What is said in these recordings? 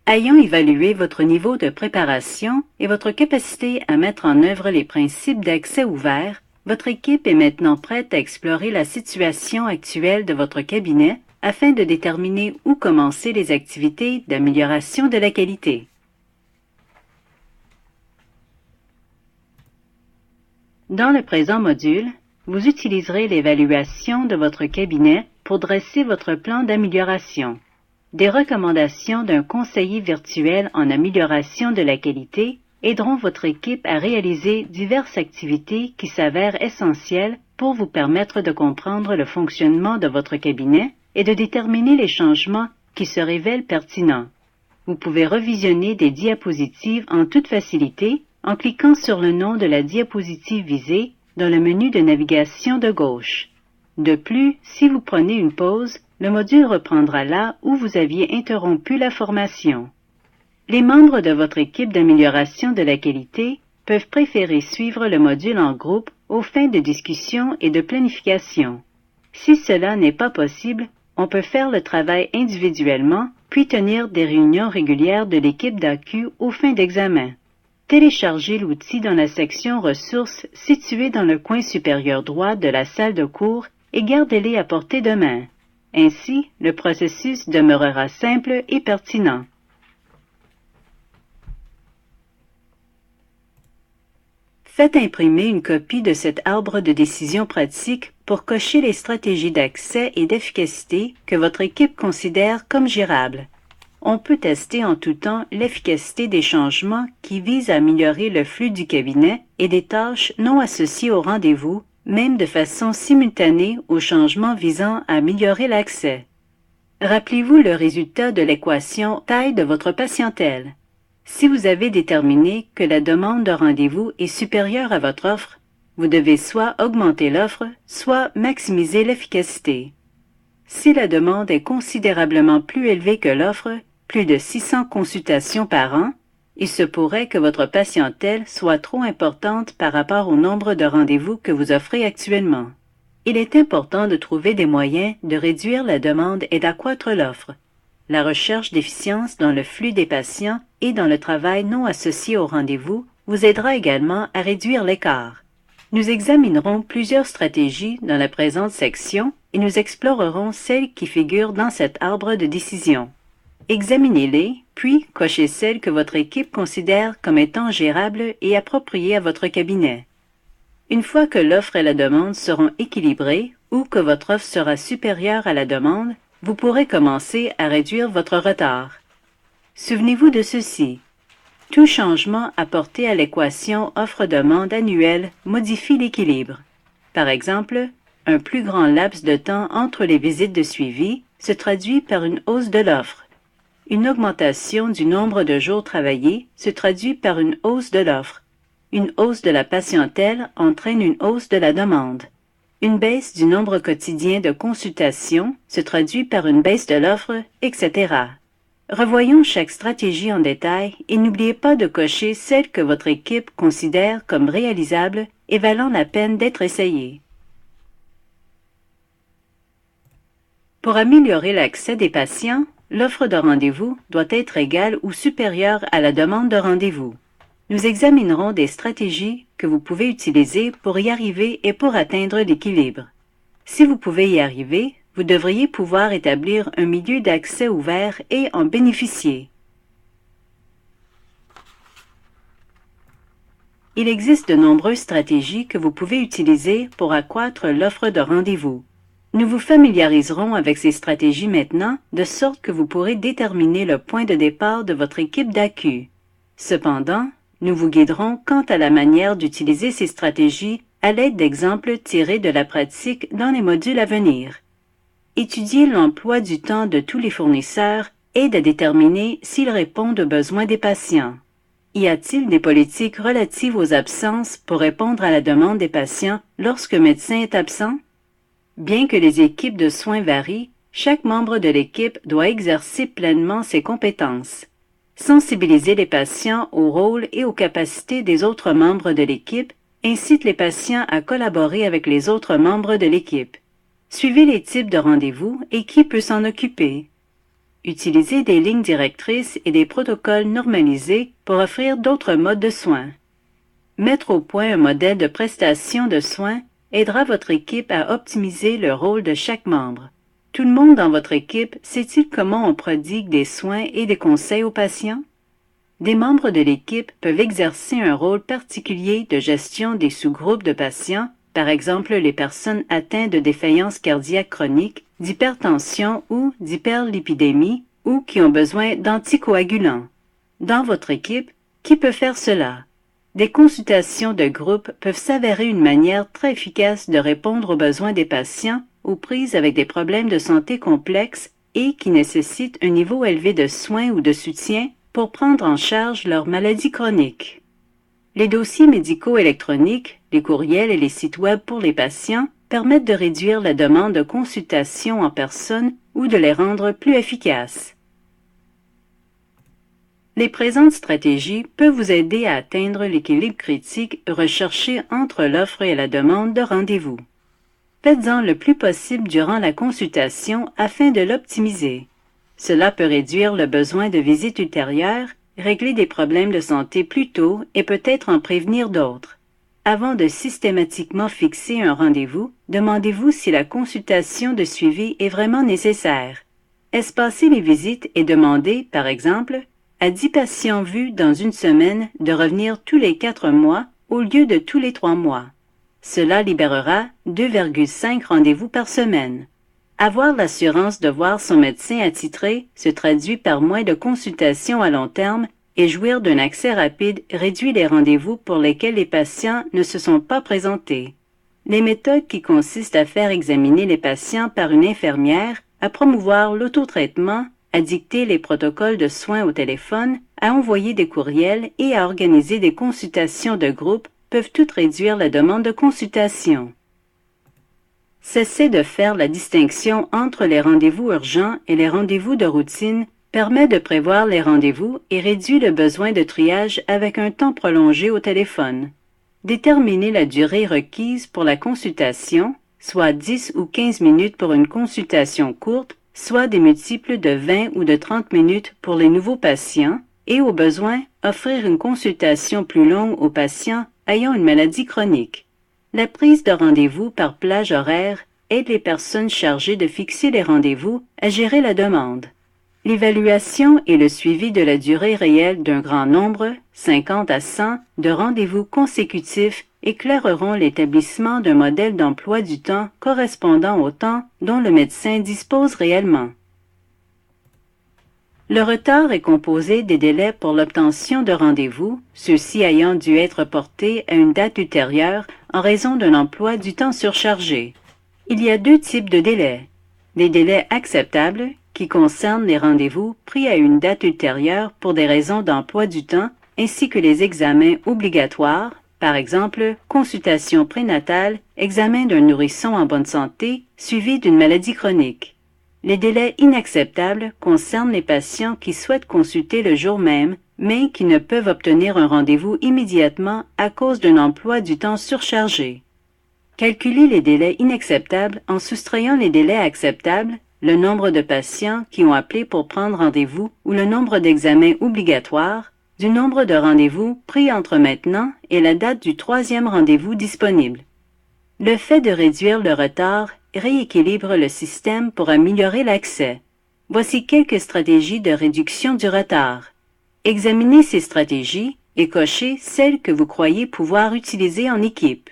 Ayons évalué votre niveau de préparation et votre capacité à mettre en œuvre les principes d'accès ouvert. Votre équipe est maintenant prête à explorer la situation actuelle de votre cabinet afin de déterminer où commencer les activités d'amélioration de la qualité. Dans le présent module, vous utiliserez l'évaluation de votre cabinet pour dresser votre plan d'amélioration. Des recommandations d'un conseiller virtuel en amélioration de la qualité aideront votre équipe à réaliser diverses activités qui s'avèrent essentielles pour vous permettre de comprendre le fonctionnement de votre cabinet et de déterminer les changements qui se révèlent pertinents. Vous pouvez revisionner des diapositives en toute facilité en cliquant sur le nom de la diapositive visée dans le menu de navigation de gauche. De plus, si vous prenez une pause, le module reprendra là où vous aviez interrompu la formation. Les membres de votre équipe d'amélioration de la qualité peuvent préférer suivre le module en groupe aux fins de discussion et de planification. Si cela n'est pas possible, on peut faire le travail individuellement, puis tenir des réunions régulières de l'équipe d'AQ aux fins d'examen. Téléchargez l'outil dans la section Ressources située dans le coin supérieur droit de la salle de cours et gardez-les à portée de main. Ainsi, le processus demeurera simple et pertinent. Faites imprimer une copie de cet arbre de décision pratique pour cocher les stratégies d'accès et d'efficacité que votre équipe considère comme gérables. On peut tester en tout temps l'efficacité des changements qui visent à améliorer le flux du cabinet et des tâches non associées au rendez-vous, même de façon simultanée aux changements visant à améliorer l'accès. Rappelez-vous le résultat de l'équation taille de votre patientèle. Si vous avez déterminé que la demande de rendez-vous est supérieure à votre offre, vous devez soit augmenter l'offre, soit maximiser l'efficacité. Si la demande est considérablement plus élevée que l'offre, plus de 600 consultations par an, il se pourrait que votre patientèle soit trop importante par rapport au nombre de rendez-vous que vous offrez actuellement. Il est important de trouver des moyens de réduire la demande et d'accroître l'offre. La recherche d'efficience dans le flux des patients et dans le travail non associé au rendez-vous vous aidera également à réduire l'écart. Nous examinerons plusieurs stratégies dans la présente section et nous explorerons celles qui figurent dans cet arbre de décision. Examinez-les, puis cochez celles que votre équipe considère comme étant gérables et appropriées à votre cabinet. Une fois que l'offre et la demande seront équilibrées ou que votre offre sera supérieure à la demande, vous pourrez commencer à réduire votre retard. Souvenez-vous de ceci. Tout changement apporté à l'équation offre-demande annuelle modifie l'équilibre. Par exemple, un plus grand laps de temps entre les visites de suivi se traduit par une hausse de l'offre. Une augmentation du nombre de jours travaillés se traduit par une hausse de l'offre. Une hausse de la patientèle entraîne une hausse de la demande. Une baisse du nombre quotidien de consultations se traduit par une baisse de l'offre, etc. Revoyons chaque stratégie en détail et n'oubliez pas de cocher celles que votre équipe considère comme réalisables et valant la peine d'être essayées. Pour améliorer l'accès des patients, l'offre de rendez-vous doit être égale ou supérieure à la demande de rendez-vous. Nous examinerons des stratégies que vous pouvez utiliser pour y arriver et pour atteindre l'équilibre. Si vous pouvez y arriver, vous devriez pouvoir établir un milieu d'accès ouvert et en bénéficier. Il existe de nombreuses stratégies que vous pouvez utiliser pour accroître l'offre de rendez-vous. Nous vous familiariserons avec ces stratégies maintenant, de sorte que vous pourrez déterminer le point de départ de votre équipe d'AQ. Cependant, nous vous guiderons quant à la manière d'utiliser ces stratégies à l'aide d'exemples tirés de la pratique dans les modules à venir. Étudier l'emploi du temps de tous les fournisseurs aide à déterminer s'ils répondent aux besoins des patients. Y a-t-il des politiques relatives aux absences pour répondre à la demande des patients lorsque le médecin est absent? Bien que les équipes de soins varient, chaque membre de l'équipe doit exercer pleinement ses compétences. Sensibiliser les patients au rôle et aux capacités des autres membres de l'équipe incite les patients à collaborer avec les autres membres de l'équipe. Suivez les types de rendez-vous et qui peut s'en occuper. Utilisez des lignes directrices et des protocoles normalisés pour offrir d'autres modes de soins. Mettre au point un modèle de prestation de soins aidera votre équipe à optimiser le rôle de chaque membre. Tout le monde dans votre équipe sait-il comment on prodigue des soins et des conseils aux patients? Des membres de l'équipe peuvent exercer un rôle particulier de gestion des sous-groupes de patients, par exemple les personnes atteintes de défaillance cardiaque chronique, d'hypertension ou d'hyperlipidémie, ou qui ont besoin d'anticoagulants. Dans votre équipe, qui peut faire cela? Des consultations de groupe peuvent s'avérer une manière très efficace de répondre aux besoins des patients aux prises avec des problèmes de santé complexes et qui nécessitent un niveau élevé de soins ou de soutien pour prendre en charge leurs maladies chroniques. Les dossiers médicaux électroniques, les courriels et les sites web pour les patients permettent de réduire la demande de consultation en personne ou de les rendre plus efficaces. Les présentes stratégies peuvent vous aider à atteindre l'équilibre critique recherché entre l'offre et la demande de rendez-vous. Faites-en le plus possible durant la consultation afin de l'optimiser. Cela peut réduire le besoin de visites ultérieures, régler des problèmes de santé plus tôt et peut-être en prévenir d'autres. Avant de systématiquement fixer un rendez-vous, demandez-vous si la consultation de suivi est vraiment nécessaire. Espacer les visites et demander, par exemple, à 10 patients vus dans une semaine de revenir tous les 4 mois au lieu de tous les 3 mois. Cela libérera 2,5 rendez-vous par semaine. Avoir l'assurance de voir son médecin attitré se traduit par moins de consultations à long terme et jouir d'un accès rapide réduit les rendez-vous pour lesquels les patients ne se sont pas présentés. Les méthodes qui consistent à faire examiner les patients par une infirmière, à promouvoir l'autotraitement, à dicter les protocoles de soins au téléphone, à envoyer des courriels et à organiser des consultations de groupe peuvent toutes réduire la demande de consultation. Cesser de faire la distinction entre les rendez-vous urgents et les rendez-vous de routine permet de prévoir les rendez-vous et réduit le besoin de triage avec un temps prolongé au téléphone. Déterminer la durée requise pour la consultation, soit 10 ou 15 minutes pour une consultation courte, soit des multiples de 20 ou de 30 minutes pour les nouveaux patients, et au besoin, offrir une consultation plus longue aux patients ayant une maladie chronique. La prise de rendez-vous par plage horaire aide les personnes chargées de fixer les rendez-vous à gérer la demande. L'évaluation et le suivi de la durée réelle d'un grand nombre, 50 à 100, de rendez-vous consécutifs éclaireront l'établissement d'un modèle d'emploi du temps correspondant au temps dont le médecin dispose réellement. Le retard est composé des délais pour l'obtention de rendez-vous, ceux-ci ayant dû être portés à une date ultérieure en raison d'un emploi du temps surchargé. Il y a 2 types de délais. Les délais acceptables, qui concernent les rendez-vous pris à une date ultérieure pour des raisons d'emploi du temps, ainsi que les examens obligatoires, par exemple consultation prénatale, examen d'un nourrisson en bonne santé, suivi d'une maladie chronique. Les délais inacceptables concernent les patients qui souhaitent consulter le jour même, mais qui ne peuvent obtenir un rendez-vous immédiatement à cause d'un emploi du temps surchargé. Calculez les délais inacceptables en soustrayant les délais acceptables, le nombre de patients qui ont appelé pour prendre rendez-vous ou le nombre d'examens obligatoires, du nombre de rendez-vous pris entre maintenant et la date du 3e rendez-vous disponible. Le fait de réduire le retard rééquilibre le système pour améliorer l'accès. Voici quelques stratégies de réduction du retard. Examinez ces stratégies et cochez celles que vous croyez pouvoir utiliser en équipe.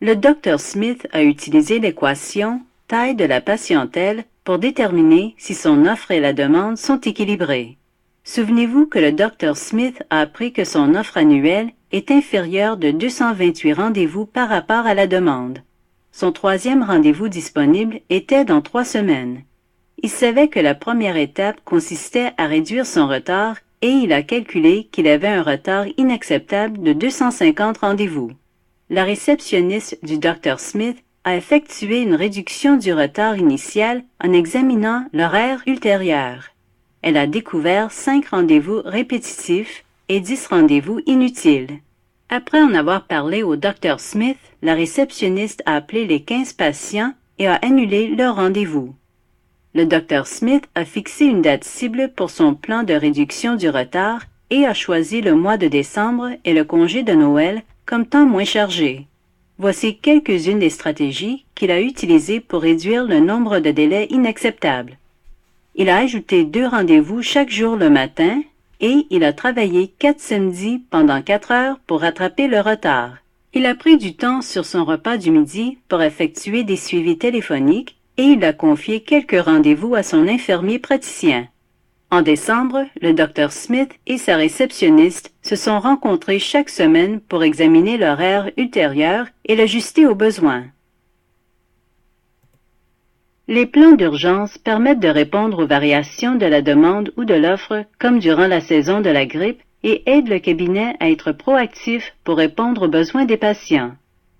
Le Dr Smith a utilisé l'équation taille de la patientèle pour déterminer si son offre et la demande sont équilibrées. Souvenez-vous que le Dr Smith a appris que son offre annuelle est inférieure de 228 rendez-vous par rapport à la demande. Son 3e rendez-vous disponible était dans 3 semaines. Il savait que la première étape consistait à réduire son retard et il a calculé qu'il avait un retard inacceptable de 250 rendez-vous. La réceptionniste du Dr Smith a effectué une réduction du retard initial en examinant l'horaire ultérieur. Elle a découvert 5 rendez-vous répétitifs et 10 rendez-vous inutiles. Après en avoir parlé au Dr Smith, la réceptionniste a appelé les 15 patients et a annulé leur rendez-vous. Le Dr Smith a fixé une date cible pour son plan de réduction du retard et a choisi le mois de décembre et le congé de Noël comme temps moins chargé. Voici quelques-unes des stratégies qu'il a utilisées pour réduire le nombre de délais inacceptables. Il a ajouté 2 rendez-vous chaque jour le matin et il a travaillé 4 samedis pendant 4 heures pour rattraper le retard. Il a pris du temps sur son repas du midi pour effectuer des suivis téléphoniques et il a confié quelques rendez-vous à son infirmier praticien. En décembre, le Dr Smith et sa réceptionniste se sont rencontrés chaque semaine pour examiner l'horaire ultérieur et l'ajuster aux besoins. Les plans d'urgence permettent de répondre aux variations de la demande ou de l'offre comme durant la saison de la grippe et aident le cabinet à être proactif pour répondre aux besoins des patients.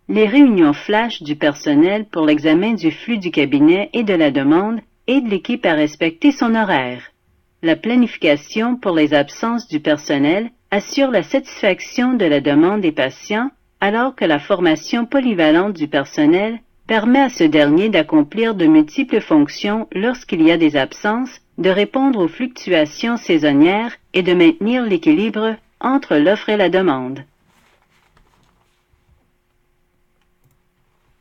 Les réunions flash du personnel pour l'examen du flux du cabinet et de la demande aident l'équipe à respecter son horaire. La planification pour les absences du personnel assure la satisfaction de la demande des patients, alors que la formation polyvalente du personnel permet à ce dernier d'accomplir de multiples fonctions lorsqu'il y a des absences, de répondre aux fluctuations saisonnières et de maintenir l'équilibre entre l'offre et la demande.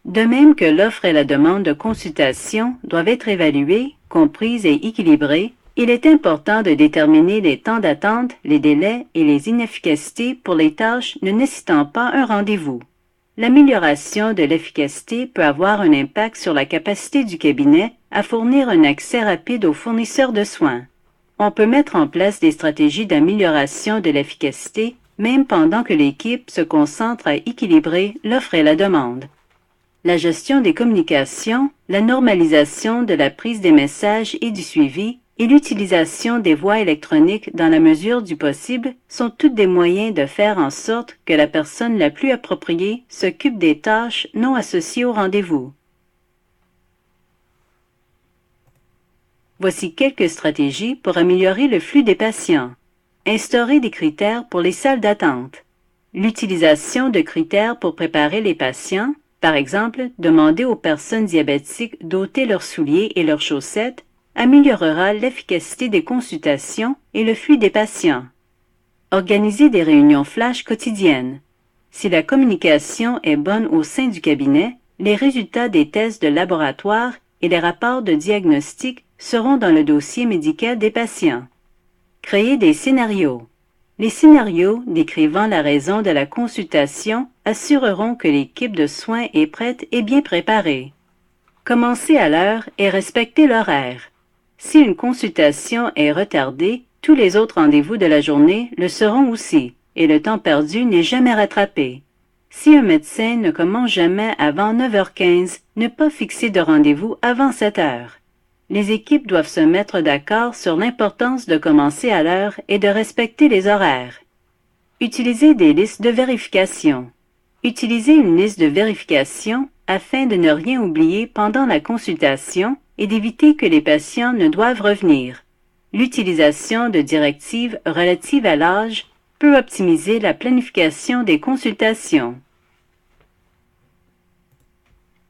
De même que l'offre et la demande de consultation doivent être évaluées, comprises et équilibrées, il est important de déterminer les temps d'attente, les délais et les inefficacités pour les tâches ne nécessitant pas un rendez-vous. L'amélioration de l'efficacité peut avoir un impact sur la capacité du cabinet à fournir un accès rapide aux fournisseurs de soins. On peut mettre en place des stratégies d'amélioration de l'efficacité même pendant que l'équipe se concentre à équilibrer l'offre et la demande. La gestion des communications, la normalisation de la prise des messages et du suivi et l'utilisation des voies électroniques dans la mesure du possible sont toutes des moyens de faire en sorte que la personne la plus appropriée s'occupe des tâches non associées au rendez-vous. Voici quelques stratégies pour améliorer le flux des patients. Instaurer des critères pour les salles d'attente. L'utilisation de critères pour préparer les patients, par exemple, demander aux personnes diabétiques d'ôter leurs souliers et leurs chaussettes, améliorera l'efficacité des consultations et le flux des patients. Organiser des réunions flash quotidiennes. Si la communication est bonne au sein du cabinet, les résultats des tests de laboratoire et les rapports de diagnostic seront dans le dossier médical des patients. Créer des scénarios. Les scénarios décrivant la raison de la consultation assureront que l'équipe de soins est prête et bien préparée. Commencer à l'heure et respecter l'horaire. Si une consultation est retardée, tous les autres rendez-vous de la journée le seront aussi, et le temps perdu n'est jamais rattrapé. Si un médecin ne commence jamais avant 9h15, ne pas fixer de rendez-vous avant 7h. Les équipes doivent se mettre d'accord sur l'importance de commencer à l'heure et de respecter les horaires. Utiliser des listes de vérification. Utilisez une liste de vérification afin de ne rien oublier pendant la consultation et d'éviter que les patients ne doivent revenir. L'utilisation de directives relatives à l'âge peut optimiser la planification des consultations.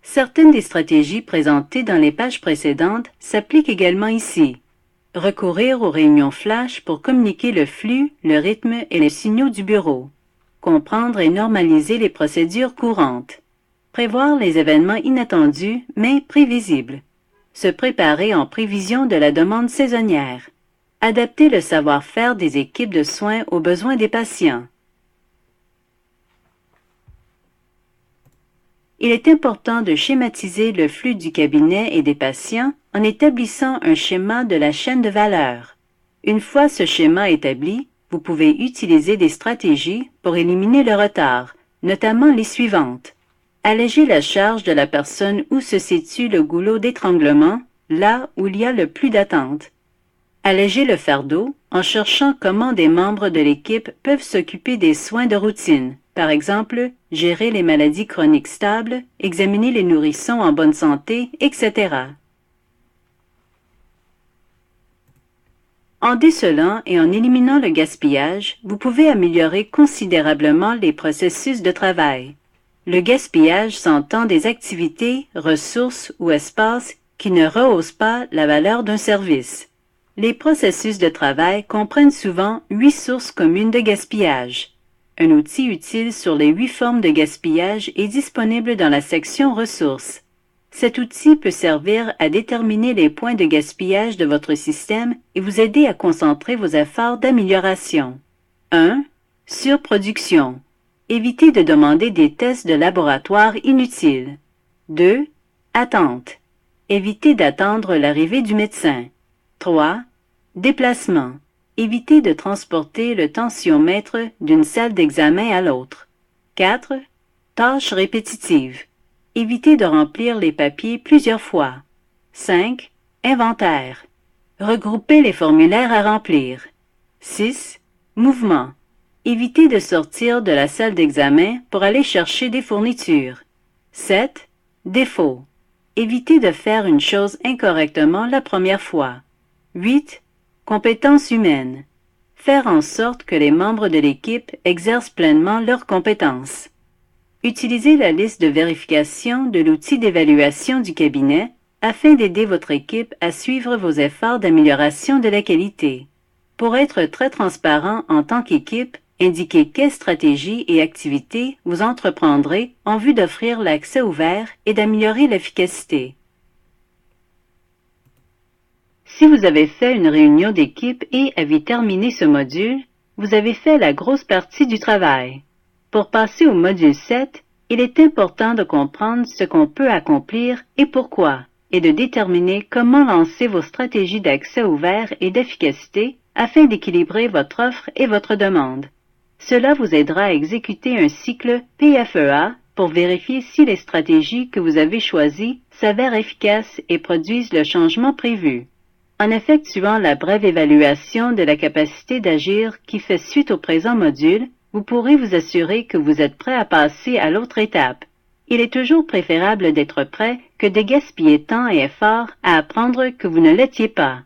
Certaines des stratégies présentées dans les pages précédentes s'appliquent également ici. Recourir aux réunions flash pour communiquer le flux, le rythme et les signaux du bureau. Comprendre et normaliser les procédures courantes. Prévoir les événements inattendus mais prévisibles. Se préparer en prévision de la demande saisonnière. Adapter le savoir-faire des équipes de soins aux besoins des patients. Il est important de schématiser le flux du cabinet et des patients en établissant un schéma de la chaîne de valeur. Une fois ce schéma établi, vous pouvez utiliser des stratégies pour éliminer le retard, notamment les suivantes. Alléger la charge de la personne où se situe le goulot d'étranglement, là où il y a le plus d'attente. Alléger le fardeau en cherchant comment des membres de l'équipe peuvent s'occuper des soins de routine. Par exemple, gérer les maladies chroniques stables, examiner les nourrissons en bonne santé, etc. En décelant et en éliminant le gaspillage, vous pouvez améliorer considérablement les processus de travail. Le gaspillage s'entend des activités, ressources ou espaces qui ne rehaussent pas la valeur d'un service. Les processus de travail comprennent souvent 8 sources communes de gaspillage. Un outil utile sur les 8 formes de gaspillage est disponible dans la section Ressources. Cet outil peut servir à déterminer les points de gaspillage de votre système et vous aider à concentrer vos efforts d'amélioration. 1. Surproduction. Évitez de demander des tests de laboratoire inutiles. 2. Attente. Évitez d'attendre l'arrivée du médecin. 3. Déplacement. Évitez de transporter le tensiomètre d'une salle d'examen à l'autre. 4. Tâches répétitives. Évitez de remplir les papiers plusieurs fois. 5. Inventaire. Regroupez les formulaires à remplir. 6. Mouvement. Évitez de sortir de la salle d'examen pour aller chercher des fournitures. 7. Défaut. Évitez de faire une chose incorrectement la première fois. 8. Compétences humaines. Faire en sorte que les membres de l'équipe exercent pleinement leurs compétences. Utilisez la liste de vérification de l'outil d'évaluation du cabinet afin d'aider votre équipe à suivre vos efforts d'amélioration de la qualité. Pour être très transparent en tant qu'équipe, indiquez quelles stratégies et activités vous entreprendrez en vue d'offrir l'accès ouvert et d'améliorer l'efficacité. Si vous avez fait une réunion d'équipe et avez terminé ce module, vous avez fait la grosse partie du travail. Pour passer au module 7, il est important de comprendre ce qu'on peut accomplir et pourquoi, et de déterminer comment lancer vos stratégies d'accès ouvert et d'efficacité afin d'équilibrer votre offre et votre demande. Cela vous aidera à exécuter un cycle PFEA pour vérifier si les stratégies que vous avez choisies s'avèrent efficaces et produisent le changement prévu. En effectuant la brève évaluation de la capacité d'agir qui fait suite au présent module, vous pourrez vous assurer que vous êtes prêt à passer à l'autre étape. Il est toujours préférable d'être prêt que de gaspiller temps et effort à apprendre que vous ne l'étiez pas.